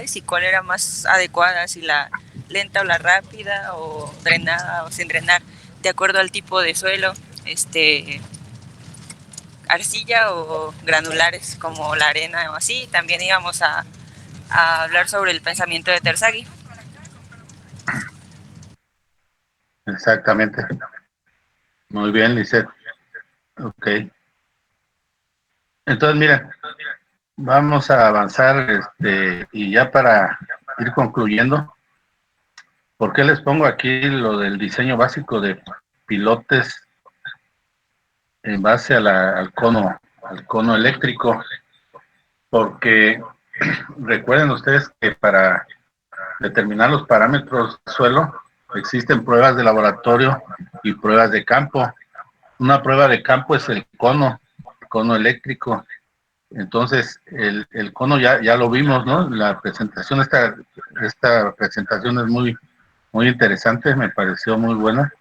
si cuál era más adecuada, si la lenta o la rápida, o drenada o sin drenar, de acuerdo al tipo de suelo, arcilla o granulares como la arena o así. También íbamos a hablar sobre el pensamiento de Terzaghi. Exactamente. Muy bien, Lisette. Ok. Entonces, mira, vamos a avanzar, y ya para ir concluyendo, ¿por qué les pongo aquí lo del diseño básico de pilotes en base a al cono eléctrico? Porque recuerden ustedes que para determinar los parámetros del suelo existen pruebas de laboratorio y pruebas de campo. Una prueba de campo es el cono eléctrico. Entonces, el cono ya lo vimos, ¿no? La presentación, esta presentación es muy interesante, me pareció muy buena.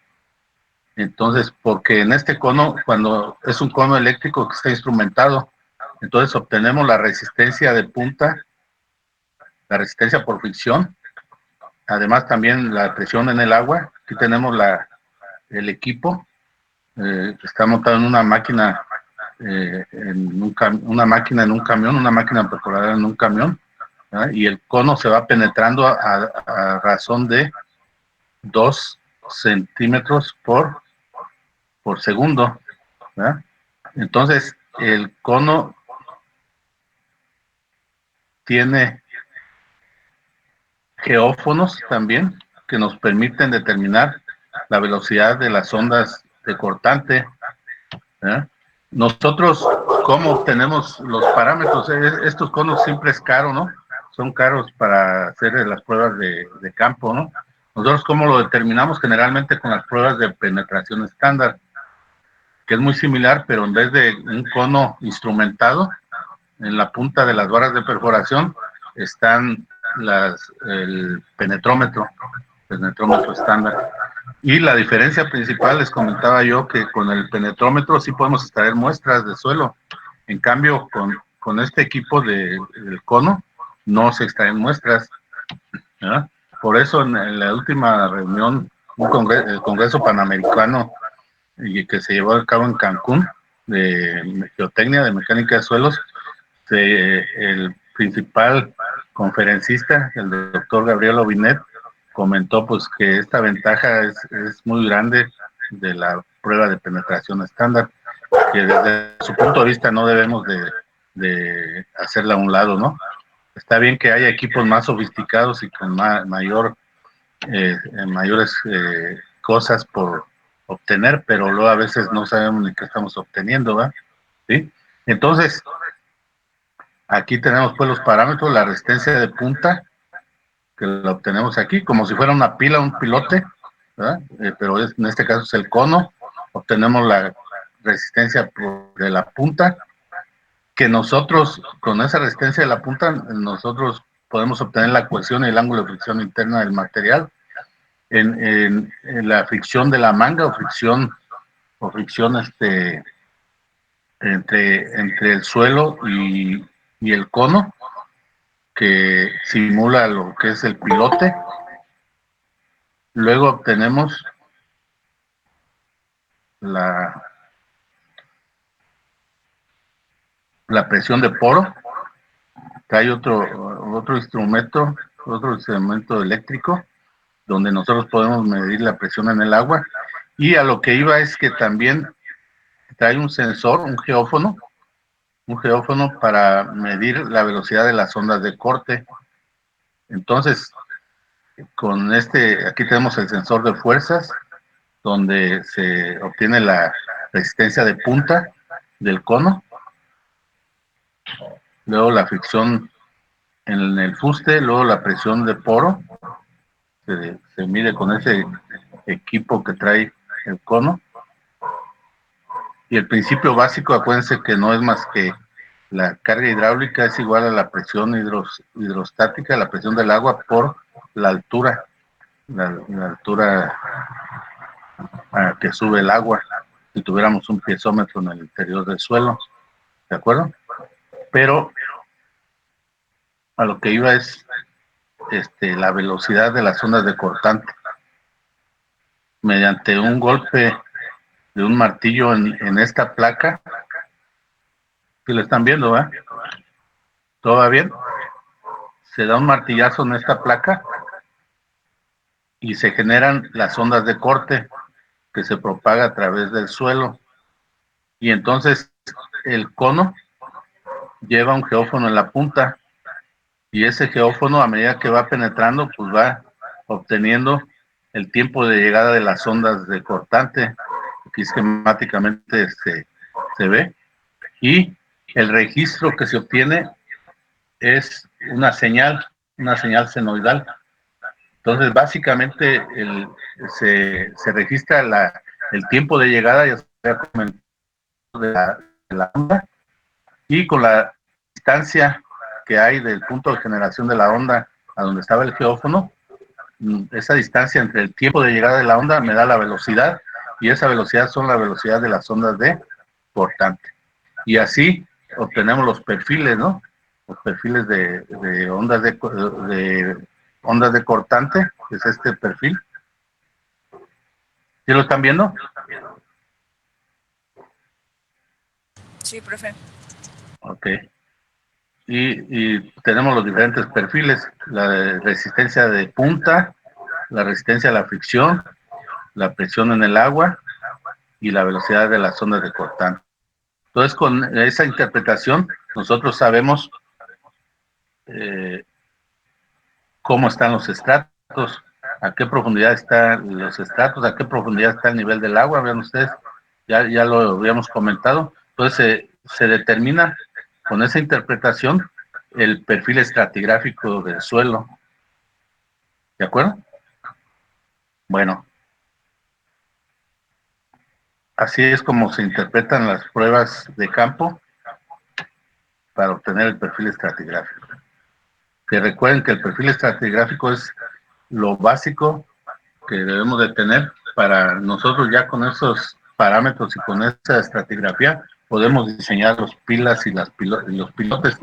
Entonces, porque en este cono, cuando es un cono eléctrico que está instrumentado, entonces obtenemos la resistencia de punta, la resistencia por fricción, además también la presión en el agua. Aquí tenemos el equipo, está montado en una máquina, una máquina en un camión, una máquina perforadora en un camión, ¿verdad? Y el cono se va penetrando a razón de 2 centímetros por segundo, ¿verdad? Entonces, el cono tiene geófonos también que nos permiten determinar la velocidad de las ondas de cortante, ¿verdad? Nosotros, ¿cómo obtenemos los parámetros? Estos conos siempre es caro, ¿no? Son caros para hacer las pruebas de campo, ¿no? Nosotros, ¿cómo lo determinamos? Generalmente con las pruebas de penetración estándar, que es muy similar, pero en vez de un cono instrumentado, en la punta de las varas de perforación están el penetrómetro estándar. Y la diferencia principal, les comentaba yo, que con el penetrómetro sí podemos extraer muestras de suelo. En cambio, con este equipo del cono, no se extraen muestras, ¿verdad? Por eso en la última reunión, el Congreso Panamericano, y que se llevó a cabo en Cancún, de geotecnia, de mecánica de suelos, el principal conferencista, el doctor Gabriel Obinet, comentó pues que esta ventaja es muy grande de la prueba de penetración estándar, que desde su punto de vista no debemos de hacerla a un lado, ¿no? Está bien que haya equipos más sofisticados y con mayores cosas por obtener, pero luego a veces no sabemos ni qué estamos obteniendo, ¿verdad? ¿Sí? Entonces, aquí tenemos pues los parámetros, la resistencia de punta, que la obtenemos aquí, como si fuera una pila, un pilote, ¿verdad? Pero en este caso es el cono. Obtenemos la resistencia de la punta, que nosotros, con esa resistencia de la punta, nosotros podemos obtener la cohesión y el ángulo de fricción interna del material. En la fricción de la manga o fricción entre el suelo y el cono, que simula lo que es el pilote. Luego obtenemos la, la presión de poro, que hay otro instrumento eléctrico, donde nosotros podemos medir la presión en el agua. Y a lo que iba es que también trae un sensor, un geófono para medir la velocidad de las ondas de corte. Entonces, aquí tenemos el sensor de fuerzas, donde se obtiene la resistencia de punta del cono, luego la fricción en el fuste, luego la presión de poro, se mide con ese equipo que trae el cono, y el principio básico, acuérdense que no es más que la carga hidráulica es igual a la presión hidrostática, la presión del agua por la altura, la altura a que sube el agua, si tuviéramos un piezómetro en el interior del suelo, ¿de acuerdo? Pero a lo que iba es la velocidad de las ondas de cortante mediante un golpe de un martillo en esta placa. Si lo están viendo, ¿eh? ¿Todo va bien? Se da un martillazo en esta placa y se generan las ondas de corte que se propaga a través del suelo. Y entonces el cono lleva un geófono en la punta y ese geófono, a medida que va penetrando, pues va obteniendo el tiempo de llegada de las ondas de cortante. Aquí esquemáticamente se ve. Y el registro que se obtiene es una señal senoidal. Entonces, básicamente, se registra el tiempo de llegada, ya sea de la onda, y con la distancia que hay del punto de generación de la onda a donde estaba el geófono, esa distancia entre el tiempo de llegada de la onda me da la velocidad, y esa velocidad son la velocidad de las ondas de cortante. Y así obtenemos los perfiles, ¿no? Los perfiles de ondas de cortante, que es este perfil. ¿Sí lo están viendo? Sí, profe. Ok. Y tenemos los diferentes perfiles, la resistencia de punta, la resistencia a la fricción, la presión en el agua y la velocidad de las ondas de cortante. Entonces, con esa interpretación, nosotros sabemos eh, cómo están los estratos, a qué profundidad están los estratos, a qué profundidad está el nivel del agua. Vean ustedes, ya lo habíamos comentado. Entonces, se determina con esa interpretación el perfil estratigráfico del suelo. ¿De acuerdo? Bueno, así es como se interpretan las pruebas de campo para obtener el perfil estratigráfico. Que recuerden que el perfil estratigráfico es lo básico que debemos de tener para nosotros. Ya con esos parámetros y con esa estratigrafía podemos diseñar los pilas y los pilotes,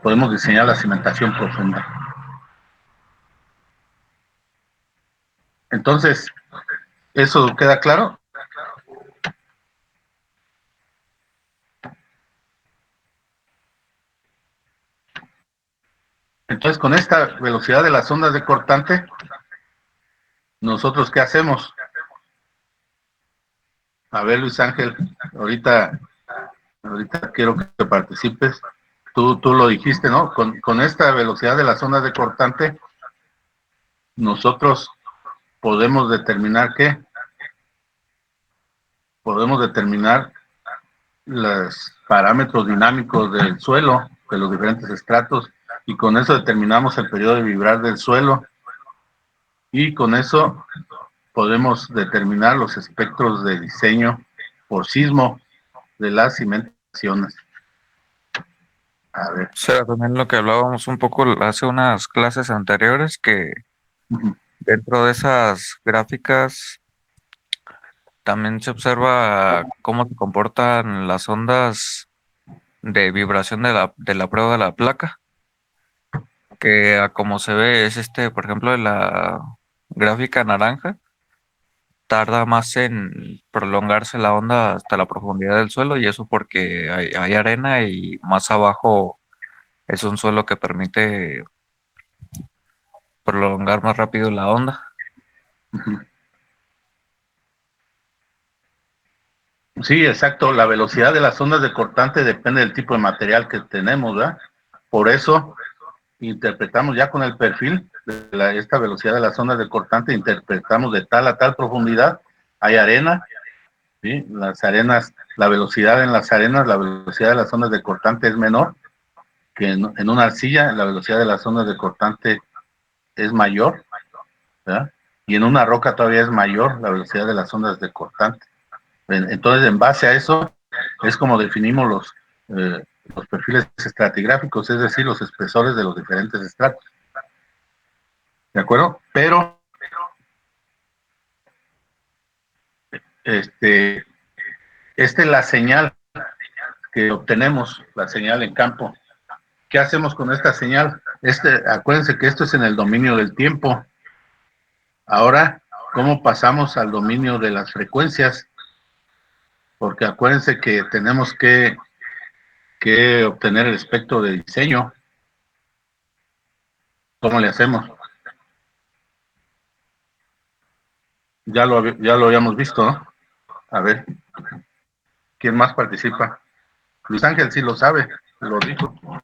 podemos diseñar la cimentación profunda. Entonces, ¿eso queda claro? Entonces, con esta velocidad de las ondas de cortante, ¿nosotros qué hacemos? A ver, Luis Ángel, ahorita quiero que participes. Tú lo dijiste, ¿no? Con esta velocidad de las ondas de cortante, nosotros podemos determinar qué, podemos determinar los parámetros dinámicos del suelo, de los diferentes estratos, y con eso determinamos el periodo de vibrar del suelo, y con eso podemos determinar los espectros de diseño por sismo de las cimentaciones. A ver. O sea, también lo que hablábamos un poco hace unas clases anteriores, que dentro de esas gráficas también se observa cómo se comportan las ondas de vibración de la prueba de la placa, que a como se ve es por ejemplo, en la gráfica naranja, tarda más en prolongarse la onda hasta la profundidad del suelo, y eso porque hay arena y más abajo es un suelo que permite prolongar más rápido la onda. Sí, exacto. La velocidad de las ondas de cortante depende del tipo de material que tenemos, ¿verdad? Por eso interpretamos ya con el perfil de esta velocidad de las ondas de cortante, interpretamos de tal a tal profundidad. Hay arena, ¿sí? Las arenas, la velocidad en las arenas, la velocidad de las ondas de cortante es menor que en una arcilla. La velocidad de las ondas de cortante es mayor, ¿verdad? Y en una roca todavía es mayor la velocidad de las ondas de cortante. Entonces, en base a eso, es como definimos los perfiles estratigráficos, es decir, los espesores de los diferentes estratos. ¿De acuerdo? Pero, esta es la señal que obtenemos, la señal en campo. ¿qué hacemos con esta señal? Acuérdense que esto es en el dominio del tiempo. Ahora, ¿cómo pasamos al dominio de las frecuencias? Porque acuérdense que tenemos que obtener el espectro de diseño. ¿Cómo le hacemos? Ya lo habíamos visto, ¿no? A ver, ¿quién más participa? Luis Ángel sí lo sabe, lo dijo.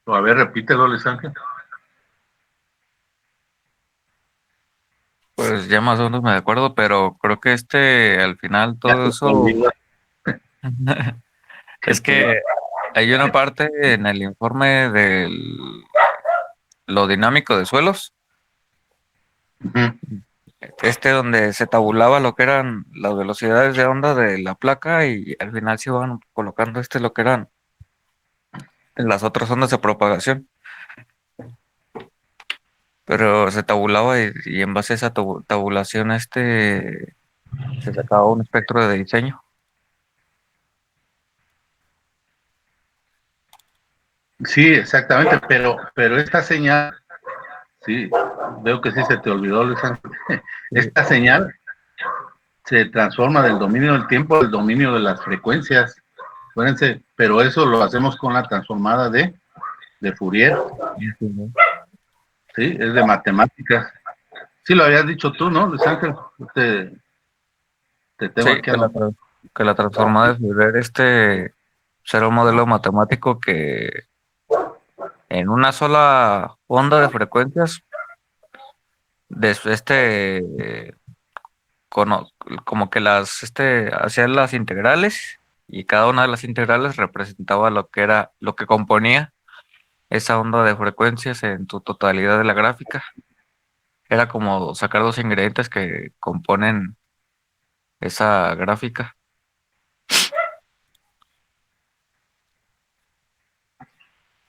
A ver, repítelo, Luis Ángel. Pues ya más o menos me acuerdo, pero creo que al final Ya todo se te eso olvidó. es que hay una parte en el informe de lo dinámico de suelos, Ujú. donde se tabulaba lo que eran las velocidades de onda de la placa y al final se iban colocando lo que eran las otras ondas de propagación, pero se tabulaba y en base a esa tabulación se sacaba un espectro de diseño. Sí, exactamente, pero esta señal, sí, veo que sí se te olvidó, Luis Ángel. Sí. Esta señal se transforma del dominio del tiempo al dominio de las frecuencias. Acuérdense, pero eso lo hacemos con la transformada de Fourier, ¿sí? Es de matemáticas. Sí, lo habías dicho tú, ¿no, Luis Ángel? Te, te tengo Sí, aquí anotado. que la transformada de Fourier será un modelo matemático que en una sola onda de frecuencias, de cono- como que hacía las integrales y cada una de las integrales representaba lo que componía esa onda de frecuencias en su totalidad de la gráfica. Era como sacar dos ingredientes que componen esa gráfica.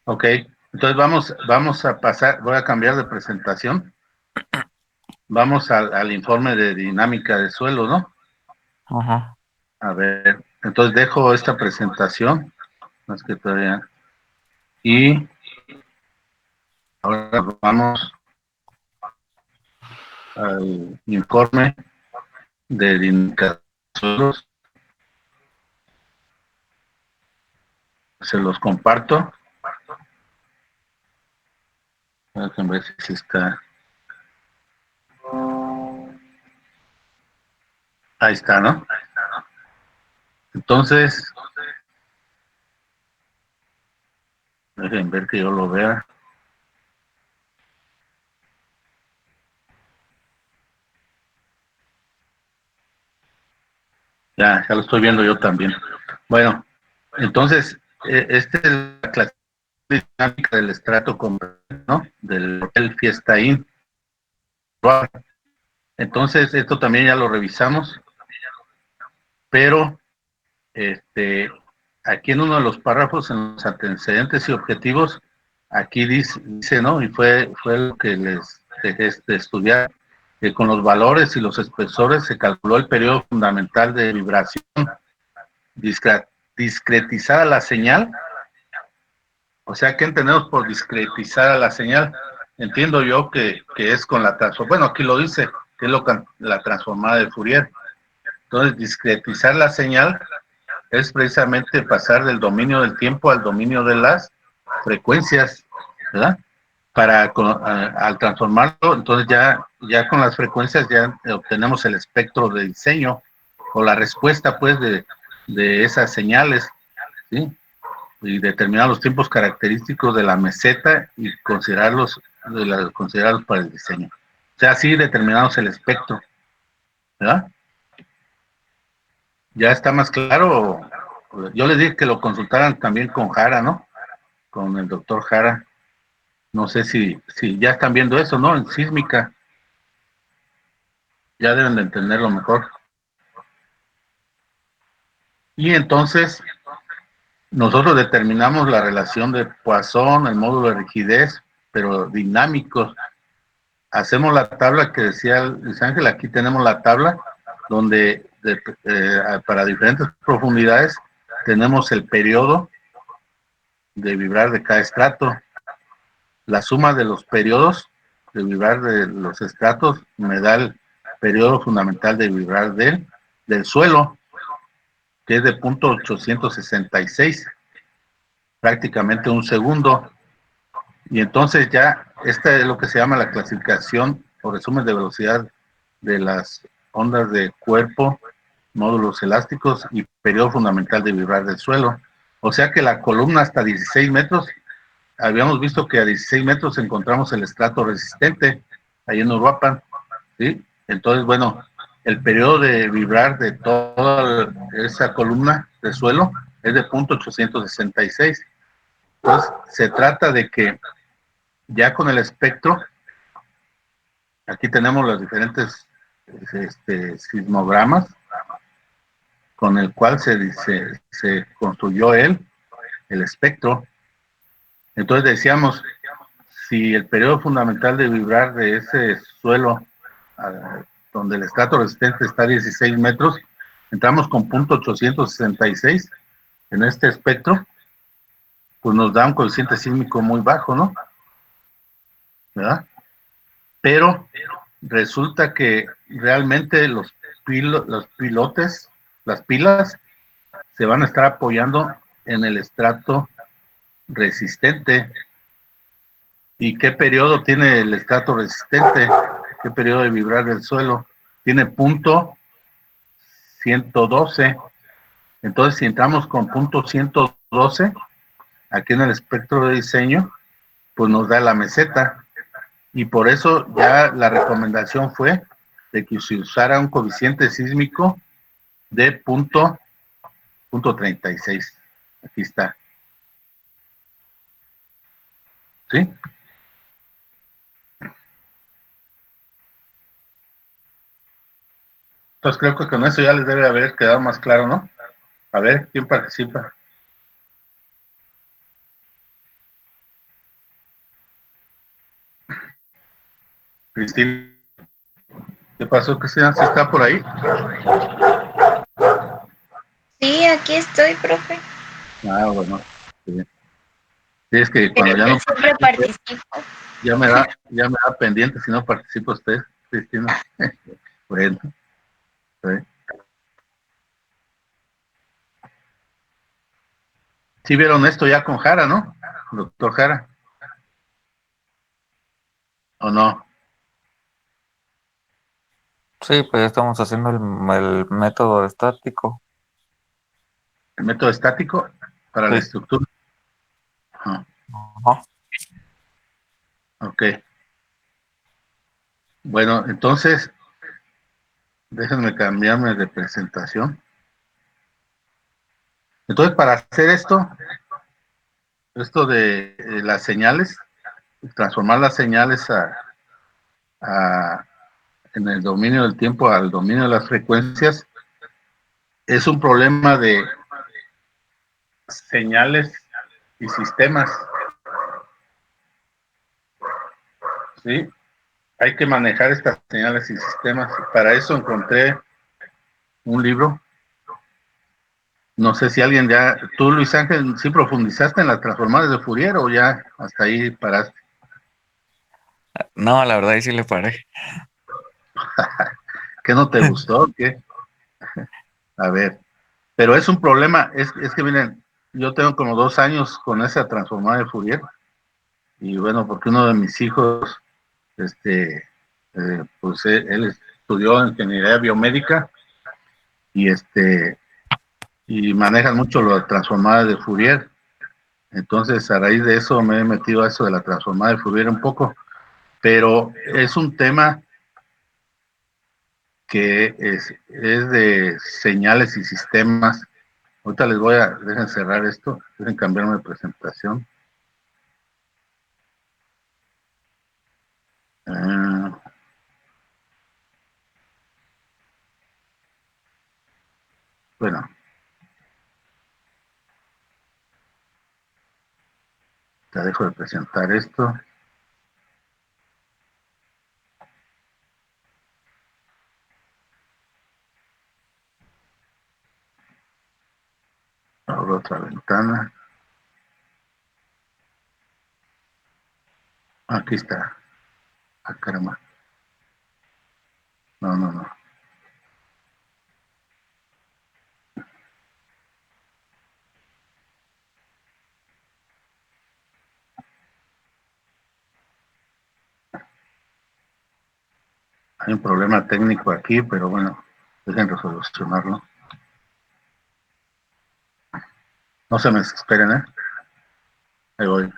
Ok, entonces vamos a pasar, voy a cambiar de presentación. Vamos al informe de dinámica de suelo, ¿no? Ajá. A ver, entonces dejo esta presentación, más que todavía. Y ahora vamos al informe de dinámica de suelos. Se los comparto. Déjenme ver si está. Ahí está, ¿no? Entonces, dejen ver que yo lo vea. Ya lo estoy viendo yo también. Bueno, entonces, esta es la clase dinámica del estrato completo, ¿no? Del Hotel Fiesta Inn. Entonces, esto también ya lo revisamos, pero aquí en uno de los párrafos, en los antecedentes y objetivos, aquí dice, ¿no? Y fue lo que les dejé de estudiar, que con los valores y los espesores se calculó el periodo fundamental de vibración, discretizada la señal. O sea, ¿qué entendemos por discretizada la señal? Entiendo yo que es con la transformada, bueno, aquí lo dice, que es la transformada de Fourier. Entonces, discretizar la señal es precisamente pasar del dominio del tiempo al dominio de las frecuencias, ¿verdad? Al transformarlo, entonces ya con las frecuencias ya obtenemos el espectro de diseño o la respuesta, pues, de esas señales, ¿sí? Y determinar los tiempos característicos de la meseta y considerarlos para el diseño. O sea, así determinamos el espectro, ¿verdad? ¿Ya está más claro? Yo les dije que lo consultaran también con Jara, ¿no? Con el doctor Jara. No sé si ya están viendo eso, ¿no? En sísmica. Ya deben de entenderlo mejor. Y entonces, nosotros determinamos la relación de Poisson, el módulo de rigidez, pero dinámicos. Hacemos la tabla que decía Luis Ángel, aquí tenemos la tabla donde para diferentes profundidades tenemos el periodo de vibrar de cada estrato. La suma de los periodos de vibrar de los estratos me da el periodo fundamental de vibrar del suelo, que es de 0.866, prácticamente un segundo. Y entonces ya, esta es lo que se llama la clasificación o resumen de velocidad de las ondas de cuerpo, módulos elásticos y periodo fundamental de vibrar del suelo. O sea que la columna hasta 16 metros, habíamos visto que a 16 metros encontramos el estrato resistente, ahí en Uruapan, ¿sí? Entonces, bueno, el periodo de vibrar de toda esa columna de suelo es de 0.866. Entonces, se trata de que ya con el espectro, aquí tenemos los diferentes sismogramas con el cual se construyó el espectro. Entonces decíamos, si el periodo fundamental de vibrar de ese suelo, donde el estrato resistente está a 16 metros, entramos con 0.866 en este espectro, pues nos da un coeficiente sísmico muy bajo, ¿no? ¿Verdad? Pero resulta que realmente los pilotes, las pilas, se van a estar apoyando en el estrato resistente. ¿Y qué periodo tiene el estrato resistente? ¿Qué periodo de vibrar del suelo? Tiene 0.112. Entonces, si entramos con 0.112, aquí en el espectro de diseño, pues nos da la meseta. Y por eso ya la recomendación fue de que se usara un coeficiente sísmico de 0.36. Aquí está. ¿Sí? Entonces creo que con eso ya les debe haber quedado más claro, ¿no? A ver, ¿quién participa? Cristina, ¿qué pasó, Cristina? ¿Sí está por ahí? Sí, aquí estoy, profe. Ah, bueno. Sí, sí, es que Pero cuando ya yo no siempre participo, participo. ya me da pendiente si no participa usted, Cristina. Bueno, sí. Sí vieron esto ya con Jara, ¿no? Doctor Jara, ¿o no? Sí, pues ya estamos haciendo el método estático. El método estático para la Sí. estructura. Ajá, Ajá. ok. Bueno, entonces, déjenme cambiarme de presentación. Entonces, para hacer esto de las señales, transformar las señales a, en el dominio del tiempo al dominio de las frecuencias, es un problema de señales y sistemas, ¿sí? Hay que manejar estas señales y sistemas. Para eso encontré un libro. No sé si alguien ya, tú Luis Ángel, ¿sí profundizaste en las transformadas de Fourier o ya hasta ahí paraste? No, la verdad, ahí sí le paré. ¿Qué no te gustó? ¿Qué? A ver, pero es un problema, es que miren, yo tengo como 2 años con esa transformada de Fourier, y bueno, porque uno de mis hijos, pues él estudió ingeniería biomédica, y y manejan mucho la transformada de Fourier. Entonces, a raíz de eso me he metido a eso de la transformada de Fourier un poco, pero es un tema que es de señales y sistemas. Ahorita dejen cerrar esto, dejen cambiarme de presentación. Ah, bueno, te dejo de presentar esto. Abro otra ventana. Aquí está. Ah, caramba. No. Hay un problema técnico aquí, pero bueno, dejen resolucionarlo. No se me desesperen, ¿eh? Ahí voy.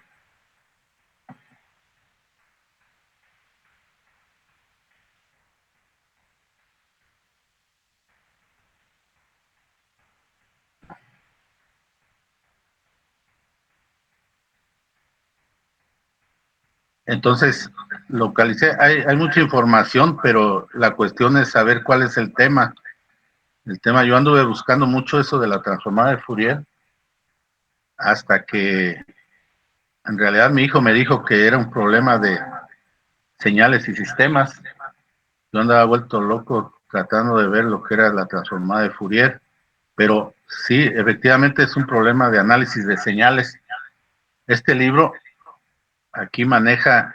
Entonces, localicé, hay mucha información, pero la cuestión es saber cuál es el tema. El tema, yo anduve buscando mucho eso de la transformada de Fourier, hasta que en realidad mi hijo me dijo que era un problema de señales y sistemas. Yo andaba vuelto loco tratando de ver lo que era la transformada de Fourier, pero sí, efectivamente es un problema de análisis de señales. Este libro aquí maneja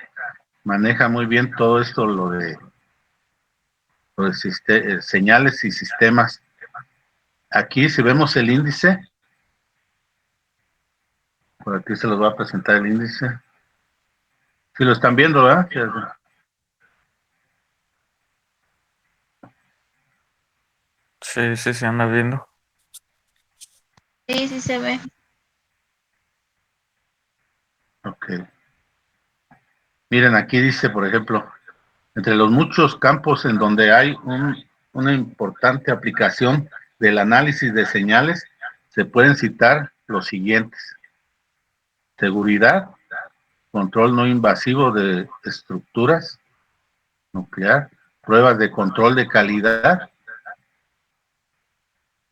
muy bien todo esto, señales y sistemas. Aquí, si vemos el índice, por aquí se los va a presentar el índice. Si lo están viendo, ¿verdad? Sí, sí, se anda viendo. Sí, sí se ve. Ok. Miren, aquí dice, por ejemplo, entre los muchos campos en donde hay una importante aplicación del análisis de señales, se pueden citar los siguientes: seguridad, control no invasivo de estructuras nuclear, pruebas de control de calidad,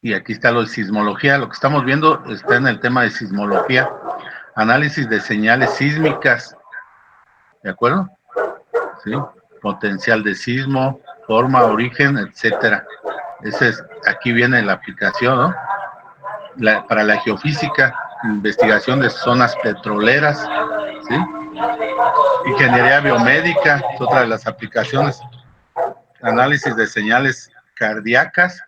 y aquí está lo de sismología. Lo que estamos viendo está en el tema de sismología, análisis de señales sísmicas, ¿de acuerdo? Sí, potencial de sismo, forma, origen, etcétera. Aquí viene la aplicación, ¿no? Para la geofísica, investigación de zonas petroleras, ¿sí? Ingeniería biomédica es otra de las aplicaciones, análisis de señales cardíacas,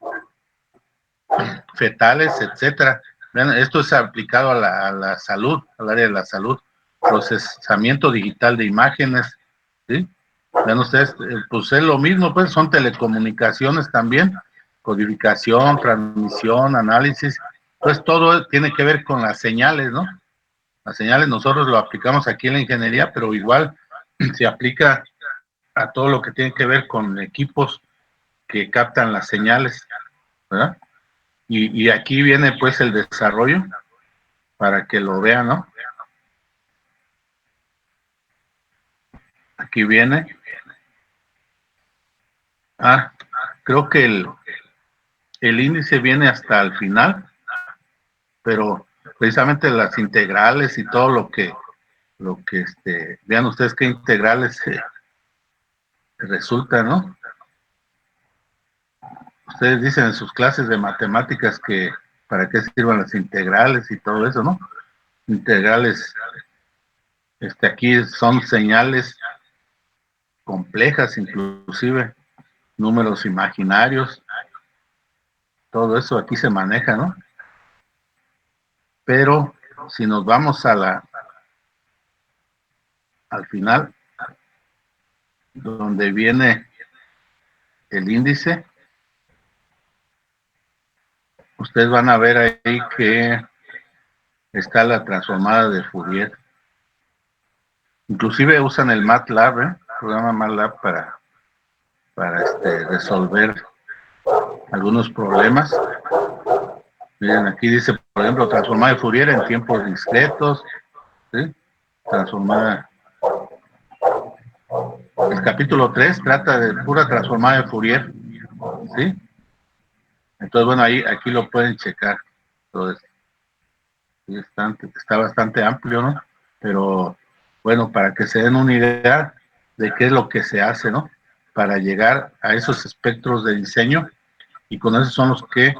fetales, etcétera. Vean, esto es aplicado a la salud, al área de la salud, procesamiento digital de imágenes, ¿sí? Vean ustedes, pues es lo mismo, pues son telecomunicaciones también, codificación, transmisión, análisis, pues todo tiene que ver con las señales, ¿no? Las señales nosotros lo aplicamos aquí en la ingeniería, pero igual se aplica a todo lo que tiene que ver con equipos que captan las señales, ¿verdad? Y aquí viene pues el desarrollo para que lo vean, ¿no? Aquí viene. Ah, creo que el índice viene hasta el final, pero precisamente las integrales y todo lo que vean ustedes qué integrales resulta, ¿no? Ustedes dicen en sus clases de matemáticas que para qué sirven las integrales y todo eso, ¿no? Integrales, aquí son señales complejas, inclusive números imaginarios, todo eso aquí se maneja, ¿no? Pero si nos vamos al final, donde viene el índice, ustedes van a ver ahí que está la transformada de Fourier. Inclusive usan el MATLAB, el programa MATLAB para resolver algunos problemas. Miren, aquí dice, por ejemplo, transformada de Fourier en tiempos discretos, ¿sí? Transformada. El capítulo 3 trata de pura transformada de Fourier, ¿sí? Entonces, bueno, aquí lo pueden checar. Entonces, sí, está bastante amplio, ¿no? Pero, bueno, para que se den una idea de qué es lo que se hace, ¿no? Para llegar a esos espectros de diseño, y con esos son los que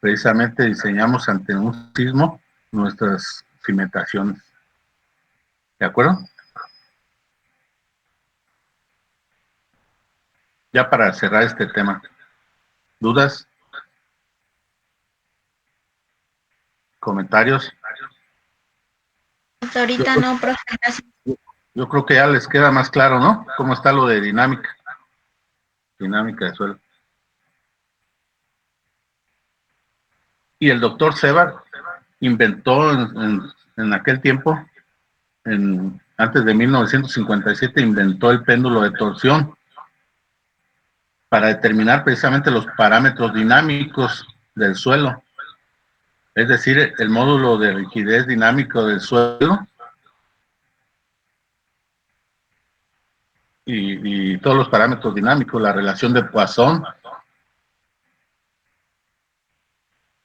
precisamente diseñamos ante un sismo nuestras cimentaciones. ¿De acuerdo? Ya para cerrar este tema. ¿Dudas? ¿Comentarios? Hasta ahorita no, profe, gracias. Yo creo que ya les queda más claro, ¿no? ¿Cómo está lo de dinámica? Dinámica de suelo. Y el doctor Sebar inventó en aquel tiempo, antes de 1957, inventó el péndulo de torsión para determinar precisamente los parámetros dinámicos del suelo. Es decir, el módulo de rigidez dinámico del suelo y todos los parámetros dinámicos, la relación de Poisson.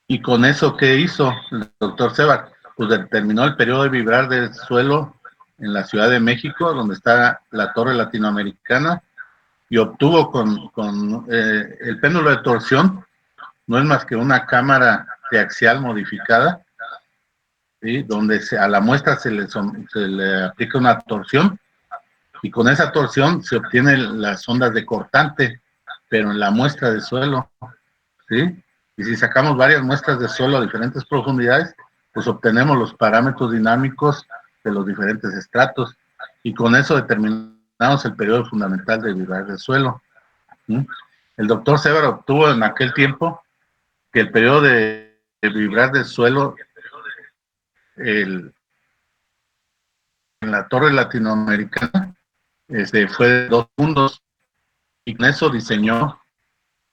Y con eso, ¿qué hizo el doctor Sebar? Pues determinó el periodo de vibrar del suelo en la Ciudad de México, donde está la Torre Latinoamericana, y obtuvo con el péndulo de torsión, no es más que una cámara de axial modificada, ¿sí? Donde a la muestra se le aplica una torsión, y con esa torsión se obtienen las ondas de cortante, pero en la muestra de suelo, ¿sí? Y si sacamos varias muestras de suelo a diferentes profundidades, pues obtenemos los parámetros dinámicos de los diferentes estratos, y con eso determinamos el periodo fundamental de vibrar del suelo. El doctor Sebar obtuvo en aquel tiempo que el periodo de vibrar del suelo en la Torre Latinoamericana fue de 2 segundos, y con eso diseñó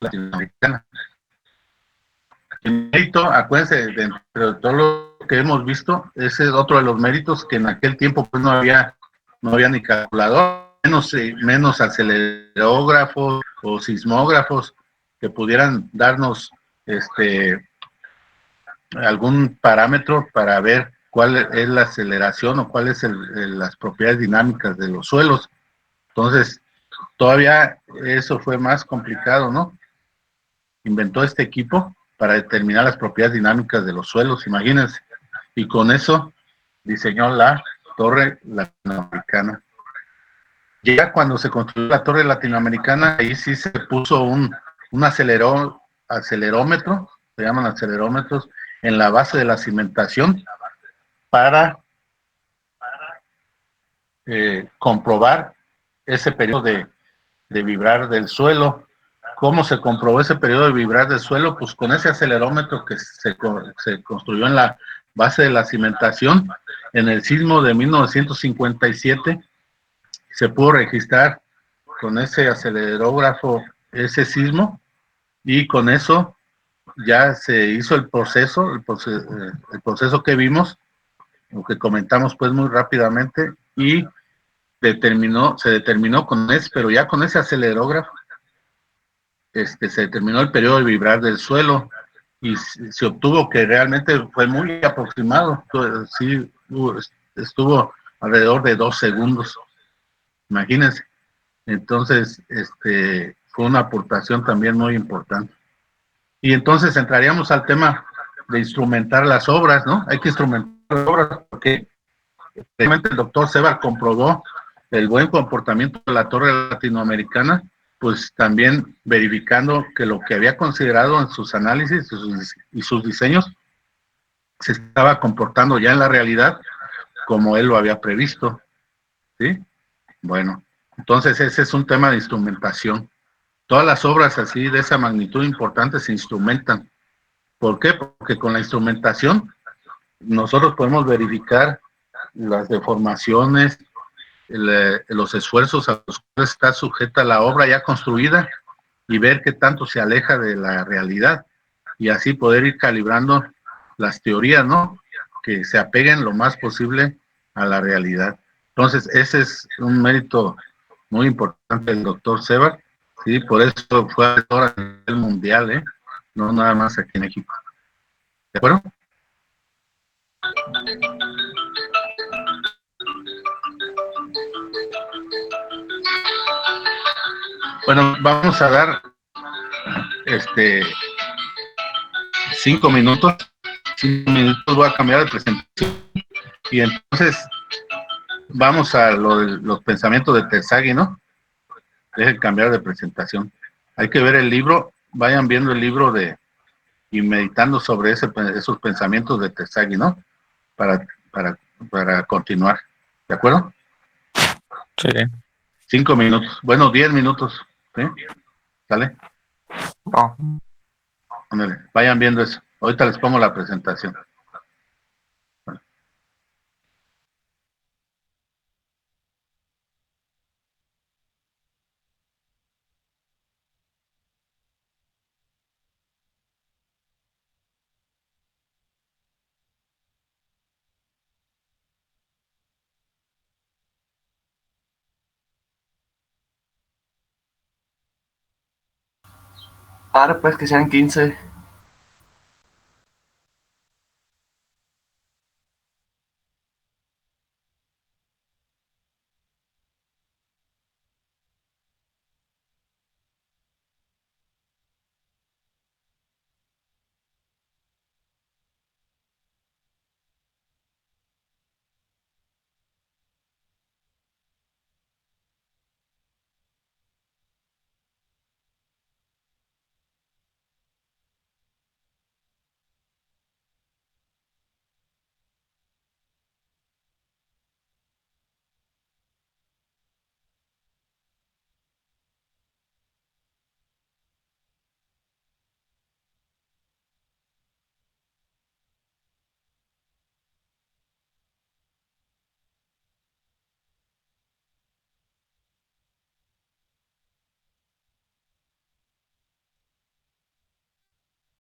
la Latinoamericana. El mérito, acuérdense, dentro de todo lo que hemos visto, ese es otro de los méritos, que en aquel tiempo pues no había ni calculador, menos acelerógrafos o sismógrafos que pudieran darnos algún parámetro para ver cuál es la aceleración o cuáles las propiedades dinámicas de los suelos. Entonces, todavía eso fue más complicado, ¿no? Inventó este equipo para determinar las propiedades dinámicas de los suelos, imagínense. Y con eso diseñó la Torre Latinoamericana. Ya cuando se construyó la Torre Latinoamericana, ahí sí se puso un acelerómetro, se llaman acelerómetros, en la base de la cimentación para comprobar ese periodo de vibrar del suelo. ¿Cómo se comprobó ese periodo de vibrar del suelo? Pues con ese acelerómetro que se construyó en la base de la cimentación. En el sismo de 1957 se pudo registrar con ese acelerógrafo ese sismo, y con eso ya se hizo el proceso que vimos, lo que comentamos pues muy rápidamente, y se determinó pero ya con ese acelerógrafo se determinó el periodo de vibrar del suelo, y se obtuvo que realmente fue muy aproximado, sí, estuvo alrededor de 2 segundos, imagínense. Entonces, fue una aportación también muy importante. Y entonces entraríamos al tema de instrumentar las obras, ¿no? Hay que instrumentar las obras porque realmente el doctor Sebar comprobó el buen comportamiento de la Torre Latinoamericana, pues también verificando que lo que había considerado en sus análisis y sus diseños se estaba comportando ya en la realidad como él lo había previsto, ¿sí? Bueno, entonces ese es un tema de instrumentación. Todas las obras así de esa magnitud importante se instrumentan. ¿Por qué? Porque con la instrumentación nosotros podemos verificar las deformaciones, los esfuerzos a los cuales está sujeta la obra ya construida, y ver qué tanto se aleja de la realidad, y así poder ir calibrando las teorías, ¿no? Que se apeguen lo más posible a la realidad. Entonces, ese es un mérito muy importante del doctor Sebar, ¿sí? Por eso fue asesor a nivel mundial, no nada más aquí en México. ¿De acuerdo? Bueno, vamos a dar 5 minutos. 5 minutos voy a cambiar de presentación. Y entonces vamos a los pensamientos de Terzaghi, ¿no? deje cambiar de presentación. Hay que ver el libro, vayan viendo el libro y meditando sobre esos pensamientos de Terzaghi, ¿no? Para, para continuar. ¿De acuerdo? Sí. 5 minutos, bueno, 10 minutos, ¿sí? ¿Sale? Oh, Ándale, vayan viendo eso. Ahorita les pongo la presentación. Ahora pues que sean 15.